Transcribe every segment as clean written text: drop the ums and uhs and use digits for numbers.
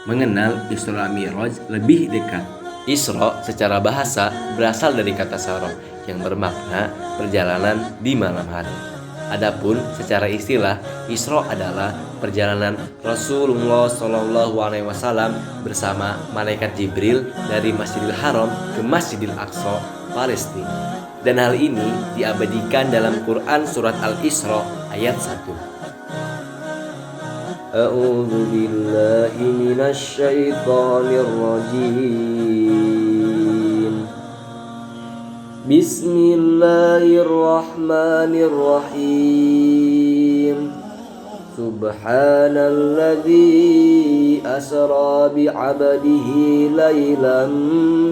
mengenal Isra Mi'raj lebih dekat. Isra secara bahasa berasal dari kata saro yang bermakna perjalanan di malam hari. Adapun secara istilah, Isra adalah perjalanan Rasulullah SAW bersama malaikat Jibril dari Masjidil Haram ke Masjidil Aqsa, Palestina. Dan hal ini diabadikan dalam Quran surat Al-Isra ayat 1. A'udzu billahi minasy syaithanir rajim. Bismillahirrahmanirrahim. Subhanalladzi asra bi'abdihi laylan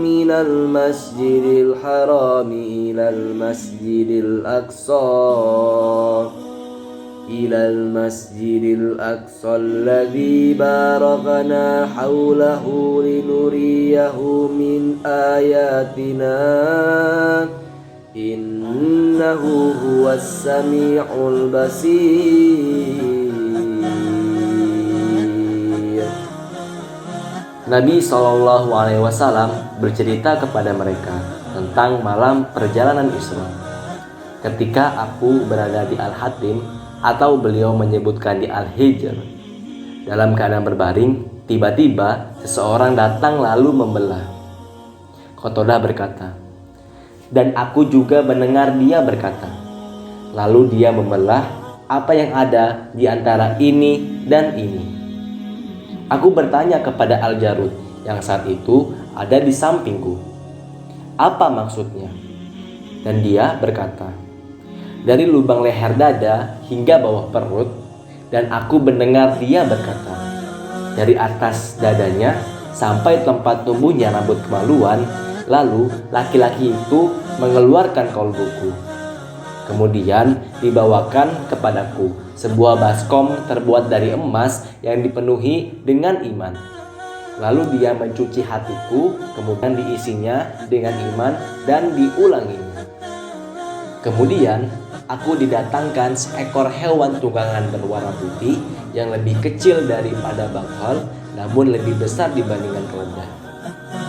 minal masjidil harami ilal masjidil aqsa إلى المسجد الأقصى الذي باركنا حوله لنريه من آياتنا إنه هو السميع البصير. Nabi SAW bercerita kepada mereka tentang malam perjalanan Isra. Ketika aku berada di Al-Hatim, atau beliau menyebutkan di Al-Hijr, dalam keadaan berbaring, tiba-tiba seseorang datang lalu membelah. Qatadah berkata, dan aku juga mendengar dia berkata, lalu dia membelah apa yang ada di antara ini dan ini. Aku bertanya kepada Al-Jarud yang saat itu ada di sampingku, apa maksudnya? Dan dia berkata, dari lubang leher dada hingga bawah perut, dan aku mendengar dia berkata, dari atas dadanya sampai tempat tumbuhnya rambut kemaluan, lalu laki-laki itu mengeluarkan kolbuku. Kemudian dibawakan kepadaku sebuah baskom terbuat dari emas yang dipenuhi dengan iman. Lalu dia mencuci hatiku, kemudian diisinya dengan iman dan diulanginya. Kemudian aku didatangkan seekor hewan tunggangan berwarna putih yang lebih kecil daripada baghal, namun lebih besar dibandingkan keledai.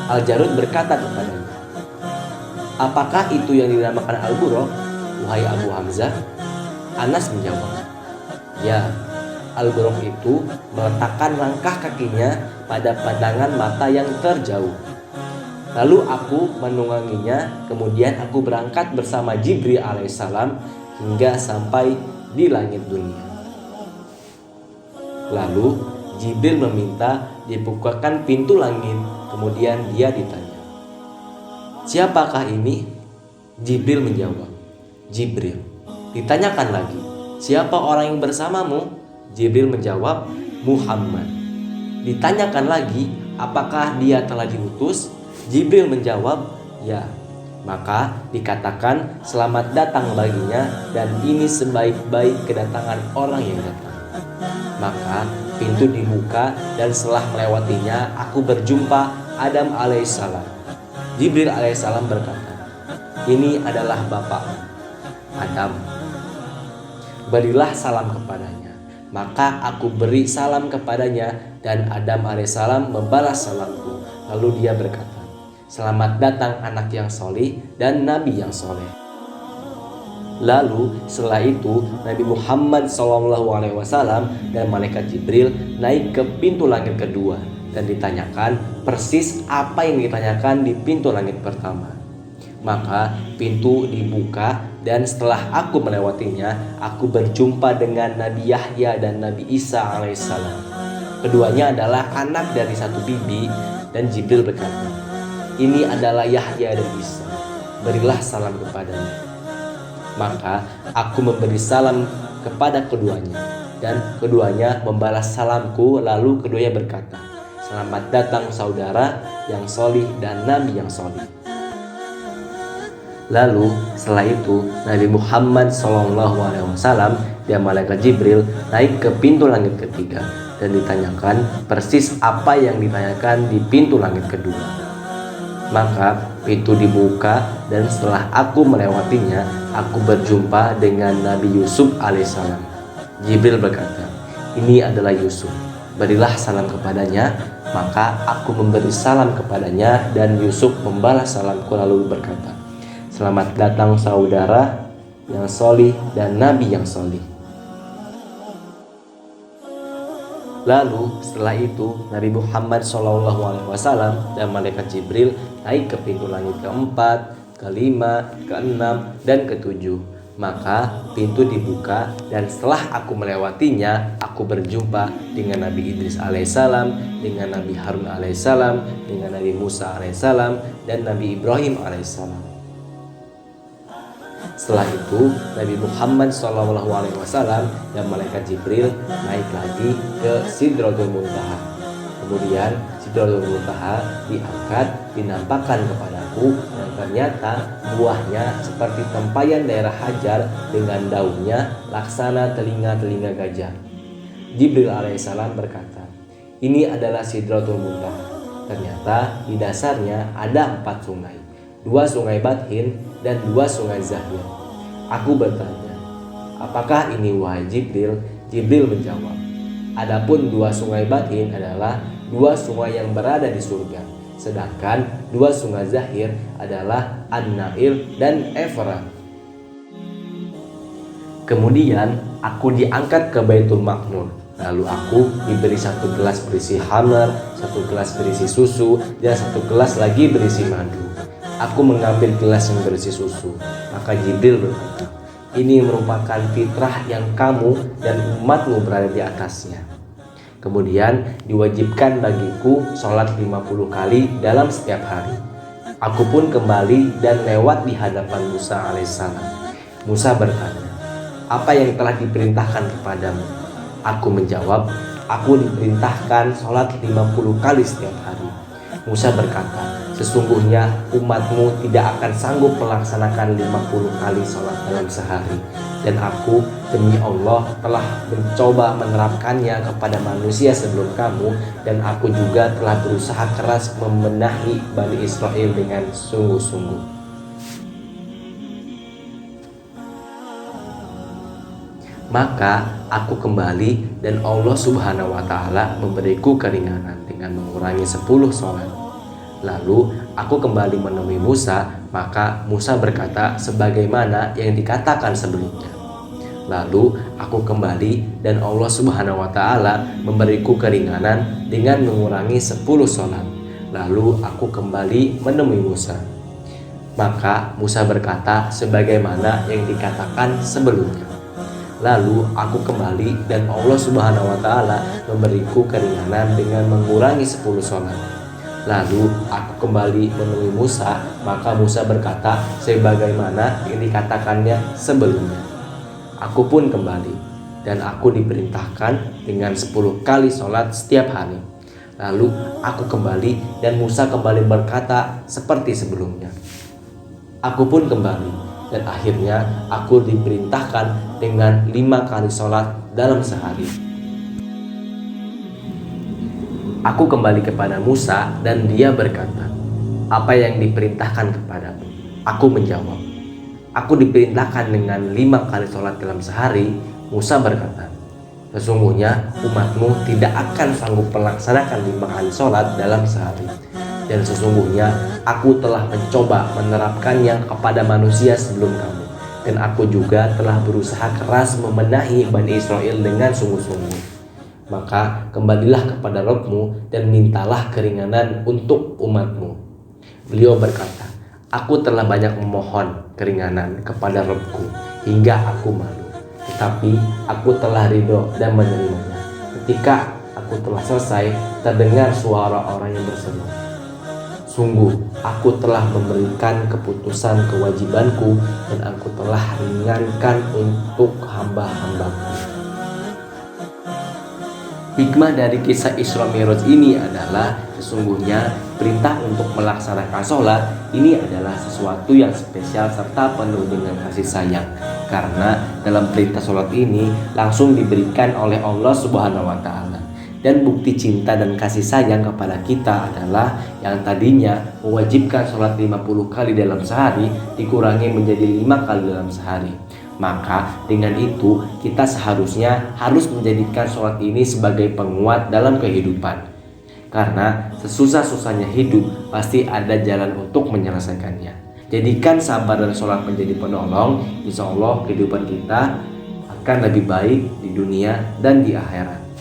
Al-Jarud berkata kepadanya, apakah itu yang dinamakan Al-Buraq, wahai Abu Hamzah? Anas menjawab, ya, Al-Buraq itu meletakkan langkah kakinya pada pandangan mata yang terjauh. Lalu aku menungganginya, kemudian aku berangkat bersama Jibril alaihissalam hingga sampai di langit dunia. Lalu Jibril meminta dibukakan pintu langit, kemudian dia ditanya, siapakah ini? Jibril menjawab, Jibril. Ditanyakan lagi, siapa orang yang bersamamu? Jibril menjawab, Muhammad. Ditanyakan lagi, apakah dia telah diutus? Jibril menjawab, ya. Maka dikatakan selamat datang baginya, dan ini sebaik-baik kedatangan orang yang datang. Maka pintu dibuka, dan setelah melewatinya aku berjumpa Adam alaihissalam. Jibril alaihissalam berkata, ini adalah bapakmu Adam, berilah salam kepadanya. Maka aku beri salam kepadanya, dan Adam alaihissalam membalas salamku. Lalu dia berkata, selamat datang anak yang solih dan nabi yang soleh. Lalu setelah itu Nabi Muhammad SAW dan malaikat Jibril naik ke pintu langit kedua dan ditanyakan persis apa yang ditanyakan di pintu langit pertama. Maka pintu dibuka, dan setelah aku melewatinya aku berjumpa dengan Nabi Yahya dan Nabi Isa alaihissalam. Keduanya adalah anak dari satu bibi, dan Jibril berkata, ini adalah Yahya dan Isa, berilah salam kepadanya. Maka aku memberi salam kepada keduanya, dan keduanya membalas salamku. Lalu keduanya berkata, selamat datang saudara yang solih dan nabi yang solih. Lalu setelah itu Nabi Muhammad SAW dan malaikat Jibril naik ke pintu langit ketiga dan ditanyakan persis apa yang ditanyakan di pintu langit kedua. Maka pintu dibuka, dan setelah aku melewatinya aku berjumpa dengan Nabi Yusuf alaihissalam. Jibril berkata, ini adalah Yusuf, berilah salam kepadanya. Maka aku memberi salam kepadanya dan Yusuf membalas salamku lalu berkata, selamat datang saudara yang solih dan nabi yang solih. Lalu setelah itu Nabi Muhammad SAW dan malaikat Jibril naik ke pintu langit keempat, kelima, keenam, dan ketujuh. Maka pintu dibuka dan setelah aku melewatinya, aku berjumpa dengan Nabi Idris alaihissalam, dengan Nabi Harun alaihissalam, dengan Nabi Musa alaihissalam, dan Nabi Ibrahim alaihissalam. Setelah itu Nabi Muhammad SAW dan malaikat Jibril naik lagi ke Sidratul Muntaha. Kemudian Sidratul Muntaha diangkat, dinampakkan kepadaku, dan ternyata buahnya seperti tempayan daerah hajar dengan daunnya laksana telinga-telinga gajah. Jibril alaihissalam berkata, ini adalah Sidratul Muntaha. Ternyata di dasarnya ada 4 sungai, 2 sungai Bathin dan 2 sungai Zahir. Aku bertanya, apakah ini wahai Jibril? Jibril menjawab, adapun 2 sungai Bathin adalah 2 sungai yang berada di surga, sedangkan 2 sungai Zahir adalah An-Nail dan Efrat. Kemudian aku diangkat ke Baitul Ma'mur. Lalu aku diberi 1 gelas berisi khamar, 1 gelas berisi susu, dan 1 gelas lagi berisi madu. Aku mengambil gelas yang berisi susu. Maka Jibril berkata, ini merupakan fitrah yang kamu dan umatmu berada di atasnya. Kemudian diwajibkan bagiku sholat 50 kali dalam setiap hari. Aku pun kembali dan lewat di hadapan Musa alaihissalam. Musa bertanya, apa yang telah diperintahkan kepadamu? Aku menjawab, aku diperintahkan sholat 50 kali setiap hari. Musa berkata, sesungguhnya umatmu tidak akan sanggup melaksanakan 50 kali sholat dalam sehari. Dan aku demi Allah telah mencoba menerapkannya kepada manusia sebelum kamu, dan aku juga telah berusaha keras membenahi Bani Israel dengan sungguh-sungguh. Maka aku kembali dan Allah Subhanahu wa Ta'ala memberiku keringanan dengan mengurangi 10 sholat. Lalu aku kembali menemui Musa, maka Musa berkata sebagaimana yang dikatakan sebelumnya. Lalu aku kembali dan Allah Subhanahu wa Ta'ala memberiku keringanan dengan mengurangi 10 sholat. Lalu aku kembali menemui Musa, maka Musa berkata sebagaimana yang dikatakan sebelumnya. Lalu aku kembali dan Allah Subhanahu wa Ta'ala memberiku keringanan dengan mengurangi 10 sholat. Lalu aku kembali menemui Musa, maka Musa berkata sebagaimana yang dikatakannya sebelumnya. Aku pun kembali dan aku diperintahkan dengan 10 kali sholat setiap hari. Lalu aku kembali dan Musa kembali berkata seperti sebelumnya. Aku pun kembali dan akhirnya aku diperintahkan dengan 5 kali sholat dalam sehari. Aku kembali kepada Musa dan dia berkata, apa yang diperintahkan kepadamu? Aku menjawab, aku diperintahkan dengan 5 kali sholat dalam sehari. Musa berkata, sesungguhnya umatmu tidak akan sanggup melaksanakan 5 kali sholat dalam sehari. Dan sesungguhnya aku telah mencoba menerapkannya kepada manusia sebelum kamu, dan aku juga telah berusaha keras membenahi Bani Israel dengan sungguh-sungguh. Maka kembalilah kepada Rabbmu dan mintalah keringanan untuk umatmu. Beliau berkata, aku telah banyak memohon keringanan kepada Rabbku hingga aku malu, tetapi aku telah ridho dan menerimanya. Ketika aku telah selesai, terdengar suara orang yang berseru, sungguh aku telah memberikan keputusan kewajibanku dan aku telah ringankan untuk hamba-hambaku. Hikmah dari kisah Isra Mi'raj ini adalah sesungguhnya perintah untuk melaksanakan sholat ini adalah sesuatu yang spesial serta penuh dengan kasih sayang. Karena dalam perintah sholat ini langsung diberikan oleh Allah Subhanahu wa Ta'ala. Dan bukti cinta dan kasih sayang kepada kita adalah yang tadinya mewajibkan sholat 50 kali dalam sehari dikurangi menjadi 5 kali dalam sehari. Maka dengan itu kita seharusnya harus menjadikan sholat ini sebagai penguat dalam kehidupan. Karena sesusah-susahnya hidup pasti ada jalan untuk menyelesaikannya. Jadikan sabar dan sholat menjadi penolong. Insya Allah kehidupan kita akan lebih baik di dunia dan di akhirat.